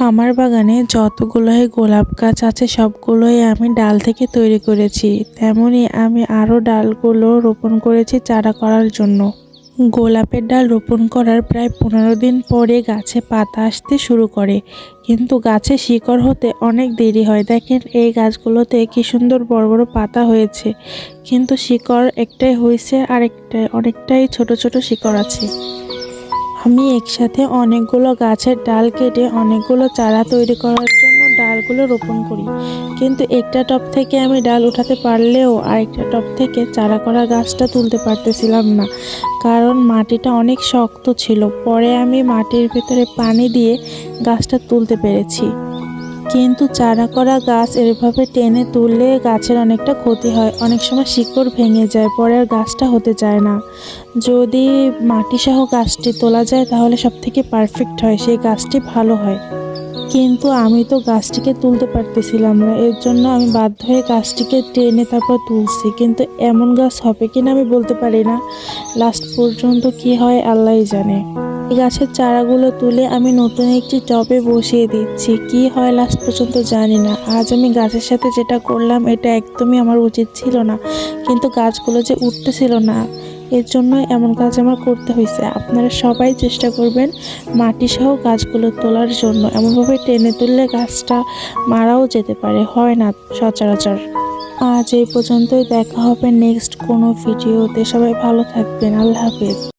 আমার বাগানে যতগুলোই গোলাপ গাছ আছে সবগুলোই আমি ডাল থেকে তৈরি করেছি। তেমনি আমি আরও ডালগুলো রোপণ করেছি চারা করার জন্য। গোলাপের ডাল রোপণ করার প্রায় 15 দিন পরে গাছে পাতা আসতে শুরু করে, কিন্তু গাছে শিকড় হতে অনেক দেরি হয়। দেখেন এই গাছগুলোতে কি সুন্দর বড় বড় পাতা হয়েছে, কিন্তু শিকড় একটাই হয়েছে আর অনেকটাই ছোট ছোট শিকড় আছে। আমি একসাথে অনেকগুলো গাছের ডাল কেটে অনেকগুলো চারা তৈরি করার জন্য ডালগুলো রোপণ করি, কিন্তু একটা টব থেকে আমি ডাল উঠাতে পারলেও আরেকটা টব থেকে চারা করা গাছটা তুলতে পারতেছিলাম না, কারণ মাটিটা অনেক শক্ত ছিল। পরে আমি মাটির ভেতরে পানি দিয়ে গাছটা তুলতে পেরেছি, কিন্তু চারা করা গাছ এভাবে টেনে তুললে গাছের অনেকটা ক্ষতি হয়। অনেক সময় শিকড় ভেঙে যায়, পরে আর গাছটা হতে চায় না। যদি মাটিসহ গাছটি তোলা যায় তাহলে সবথেকে পারফেক্ট হয়, সেই গাছটি ভালো হয়। কিন্তু আমি তো গাছটিকে তুলতে পারতেছিলাম না, এর জন্য আমি বাধ্য হয়ে গাছটিকে টেনে তারপর তুলছি, কিন্তু এমন গাছ হবে কিনা আমি বলতে পারি না। লাস্ট পর্যন্ত কি হয় আল্লাহই জানে। এই গাছের চারাগুলো তুলে আমি নতুন একটি টবে বসিয়ে দিচ্ছি, কি হয় লাস্ট পর্যন্ত জানি না। আজ আমি গাছের সাথে যেটা করলাম এটা একদমই আমার উচিত ছিল না, কিন্তু গাছগুলো যে উঠতেছিল না, এর জন্য এমন কাজ আমার করতে হয়েছে। আপনারা সবাই চেষ্টা করবেন মাটি সহ গাছগুলো তোলার জন্য, এমনভাবে টেনে তুললে গাছটা মারাও যেতে পারে, হয় না সচরাচর। আজ এই পর্যন্তই, দেখা হবে নেক্সট কোনো ভিডিওতে। সবাই ভালো থাকবেন, আল্লাহ হাফেজ।